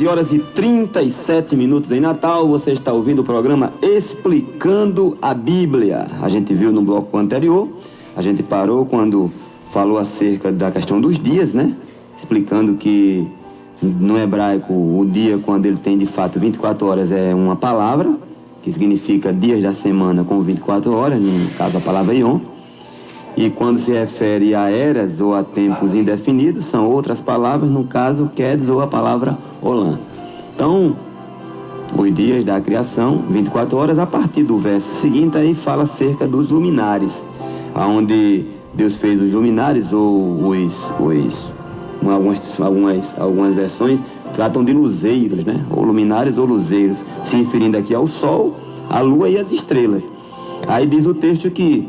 14 horas e 37 minutos em Natal. Você está ouvindo o programa Explicando a Bíblia. A gente viu no bloco anterior, a gente parou quando falou acerca da questão dos dias, né? Explicando que no hebraico o dia, quando ele tem de fato 24 horas, é uma palavra, que significa dias da semana com 24 horas, no caso a palavra Yom. E quando se refere a eras ou a tempos indefinidos, são outras palavras, no caso, Quedes ou a palavra Olam. Então, os dias da criação, 24 horas, a partir do verso seguinte, aí fala acerca dos luminares, onde Deus fez os luminares, ou algumas versões tratam de luzeiros, né? Ou luminares ou luzeiros, se referindo aqui ao sol, à lua e às estrelas. Aí diz o texto que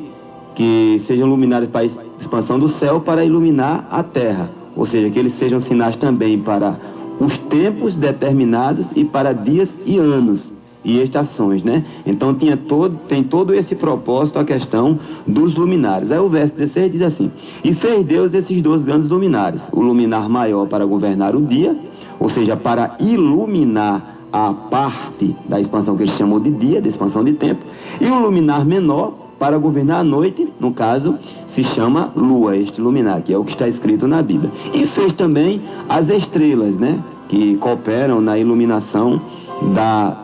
sejam luminares para a expansão do céu, para iluminar a terra, ou seja, que eles sejam sinais também para os tempos determinados e para dias e anos e estações, né? Então tem todo esse propósito a questão dos luminares. Aí o verso 16 diz assim: e fez Deus esses 2 grandes luminares, o luminar maior para governar o dia, ou seja, para iluminar a parte da expansão que ele chamou de dia, de expansão de tempo, e o luminar menor para governar a noite, no caso, se chama lua, este luminar, que é o que está escrito na Bíblia. E fez também as estrelas, né, que cooperam na iluminação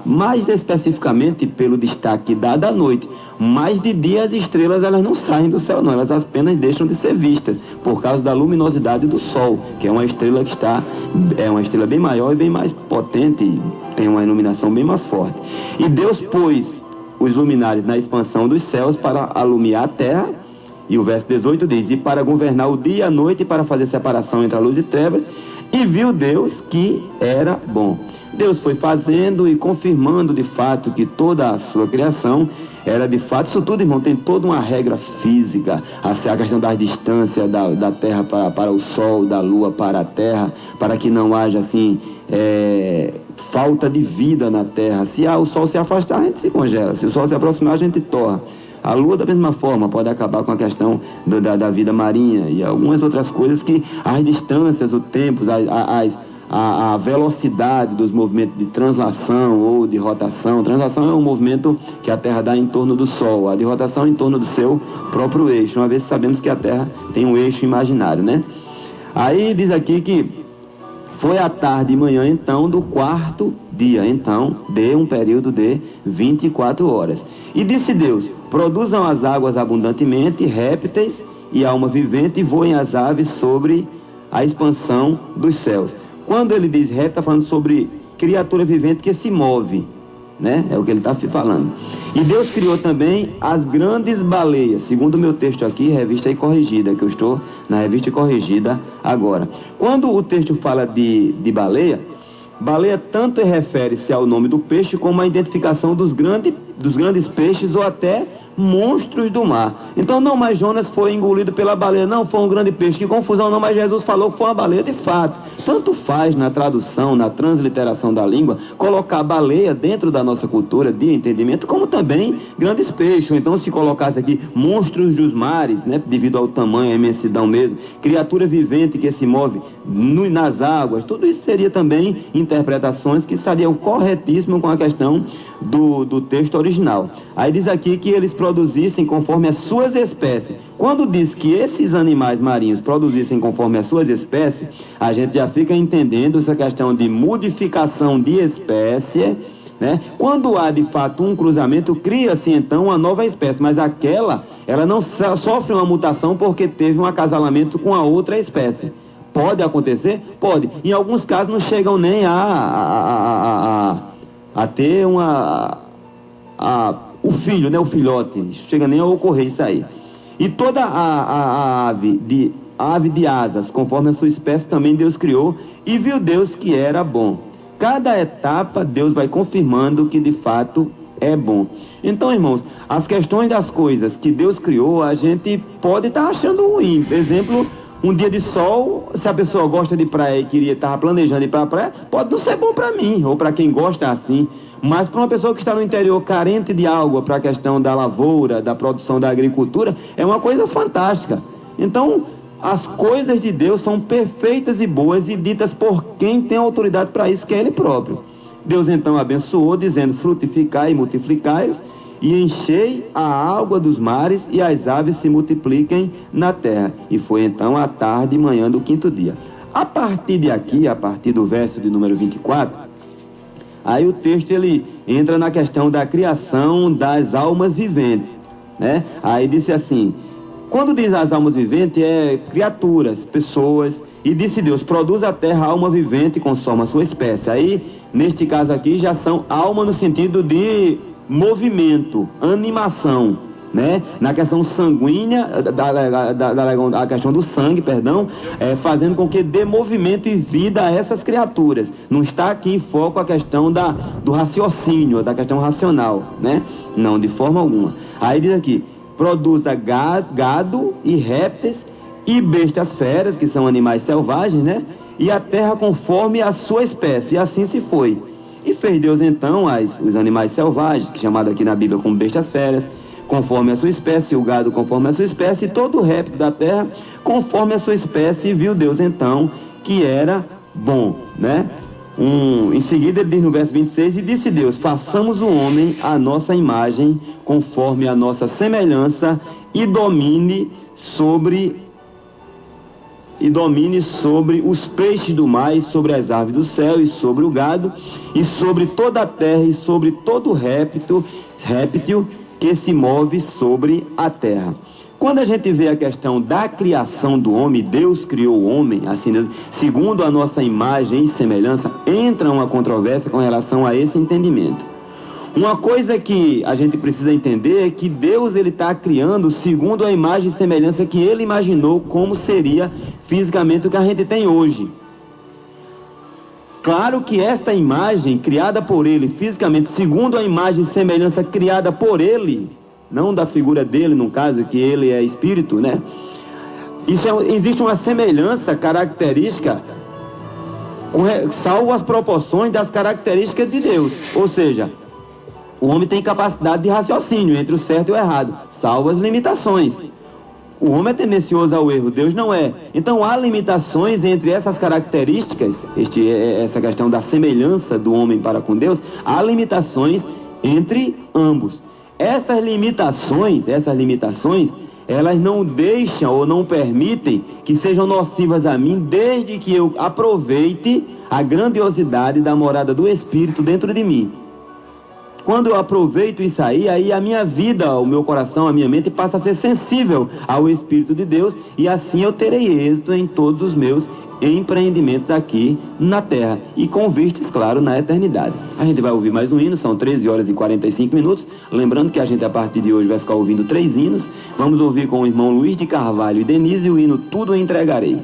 mais especificamente pelo destaque dado à noite. Mas de dia as estrelas, elas não saem do céu, não, elas apenas deixam de ser vistas, por causa da luminosidade do Sol, que é uma estrela é uma estrela bem maior e bem mais potente, tem uma iluminação bem mais forte. E Deus pôs os luminares na expansão dos céus para alumiar a terra, e o verso 18 diz: e para governar o dia e a noite, para fazer separação entre a luz e trevas, e viu Deus que era bom. Deus foi fazendo e confirmando de fato que toda a sua criação era de fato, isso tudo, irmão, tem toda uma regra física, a questão das distâncias da terra para o sol, da lua para a terra, para que não haja assim falta de vida na terra. Se o sol se afastar, a gente se congela, se o sol se aproximar, a gente torra. A lua, da mesma forma, pode acabar com a questão da vida marinha e algumas outras coisas, que as distâncias, o tempo, a velocidade dos movimentos de translação ou de rotação. Translação é um movimento que a Terra dá em torno do Sol, a de rotação em torno do seu próprio eixo, uma vez que sabemos que a Terra tem um eixo imaginário, né? Aí diz aqui que foi à tarde e manhã, então, do 4º dia, então, de um período de 24 horas. E disse Deus: produzam as águas abundantemente, répteis e alma vivente, e voem as aves sobre a expansão dos céus. Quando ele diz réptil, está falando sobre criatura vivente que se move, né? É o que ele está falando. E Deus criou também as grandes baleias, segundo o meu texto aqui, Revista e Corrigida, que eu estou na Revista e Corrigida agora. Quando o texto fala de baleia, baleia tanto refere-se ao nome do peixe como à identificação dos grandes peixes ou até monstros do mar. Então não mais Jonas foi engolido pela baleia, não, foi um grande peixe, que confusão, não, mas Jesus falou que foi uma baleia de fato. Tanto faz na tradução, na transliteração da língua, colocar baleia dentro da nossa cultura de entendimento, como também grandes peixes. Então se colocasse aqui monstros dos mares, né, devido ao tamanho, à imensidão mesmo, criatura vivente que se move nas águas, tudo isso seria também interpretações que estariam corretíssimas com a questão do texto original. Aí diz aqui que eles produzissem conforme as suas espécies. Quando diz que esses animais marinhos produzissem conforme as suas espécies, a gente já fica entendendo essa questão de modificação de espécie, né? Quando há de fato um cruzamento, cria-se então uma nova espécie, mas ela não sofre uma mutação porque teve um acasalamento com a outra espécie. Pode acontecer? Pode. Em alguns casos não chegam nem a ter o filho, né, o filhote, chega nem a ocorrer isso aí. E toda a ave de asas, conforme a sua espécie, também Deus criou, e viu Deus que era bom. Cada etapa Deus vai confirmando que de fato é bom. Então, irmãos, as questões das coisas que Deus criou, a gente pode estar achando ruim. Por exemplo, um dia de sol, se a pessoa gosta de praia e estava planejando ir para a praia, pode não ser bom para mim, ou para quem gosta assim. Mas para uma pessoa que está no interior carente de água para a questão da lavoura, da produção da agricultura, é uma coisa fantástica. Então, as coisas de Deus são perfeitas e boas e ditas por quem tem autoridade para isso, que é Ele próprio. Deus então abençoou, dizendo: frutificai e multiplicai-os, e enchei a água dos mares, e as aves se multipliquem na terra. E foi então a tarde e manhã do quinto dia. A partir de aqui, a partir do verso de número 24, aí o texto ele entra na questão da criação das almas viventes, né? Aí disse assim, quando diz as almas viventes, é criaturas, pessoas, e disse Deus: produz a terra alma vivente conforme a sua espécie. Aí, neste caso aqui, já são alma no sentido de movimento, animação, né? Na questão sanguínea, a questão do sangue, perdão, fazendo com que dê movimento e vida a essas criaturas. Não está aqui em foco a questão do raciocínio, da questão racional, né? Não, de forma alguma. Aí diz aqui: produza gado e répteis e bestas feras, que são animais selvagens, né? E a terra conforme a sua espécie. E assim se foi. E fez Deus então os animais selvagens, que é chamado aqui na Bíblia como bestas feras, conforme a sua espécie, o gado conforme a sua espécie, e todo o réptil da terra conforme a sua espécie. E viu Deus então que era bom, né? Em seguida ele diz no verso 26, e disse Deus: façamos o homem à nossa imagem, conforme a nossa semelhança, e domine sobre os peixes do mar, e sobre as aves do céu, e sobre o gado, e sobre toda a terra, e sobre todo réptil que se move sobre a terra. Quando a gente vê a questão da criação do homem, Deus criou o homem, assim, segundo a nossa imagem e semelhança, entra uma controvérsia com relação a esse entendimento. Uma coisa que a gente precisa entender é que Deus está criando segundo a imagem e semelhança que Ele imaginou como seria fisicamente o que a gente tem hoje. Claro que esta imagem criada por Ele fisicamente, segundo a imagem e semelhança criada por Ele, não da figura dele, no caso, que Ele é espírito, né? Existe uma semelhança característica, salvo as proporções das características de Deus. Ou seja, o homem tem capacidade de raciocínio entre o certo e o errado, salvo as limitações. O homem é tendencioso ao erro, Deus não é. Então há limitações entre essas características, essa questão da semelhança do homem para com Deus, há limitações entre ambos. Essas limitações, elas não deixam ou não permitem que sejam nocivas a mim, desde que eu aproveite a grandiosidade da morada do Espírito dentro de mim. Quando eu aproveito isso aí a minha vida, o meu coração, a minha mente passa a ser sensível ao Espírito de Deus, e assim eu terei êxito em todos os meus empreendimentos aqui na terra, e com vistas, claro, na eternidade. A gente vai ouvir mais um hino, são 13 horas e 45 minutos, lembrando que a gente a partir de hoje vai ficar ouvindo 3 hinos. Vamos ouvir com o irmão Luiz de Carvalho e Denise o hino Tudo Entregarei.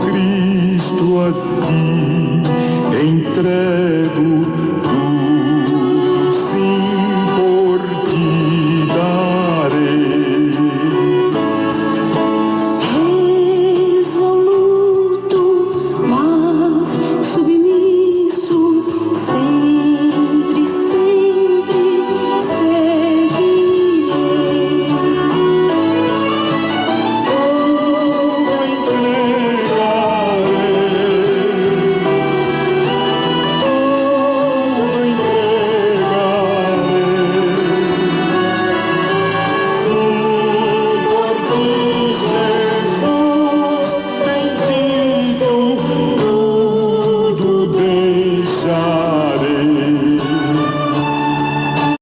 Cristo a ti entrego.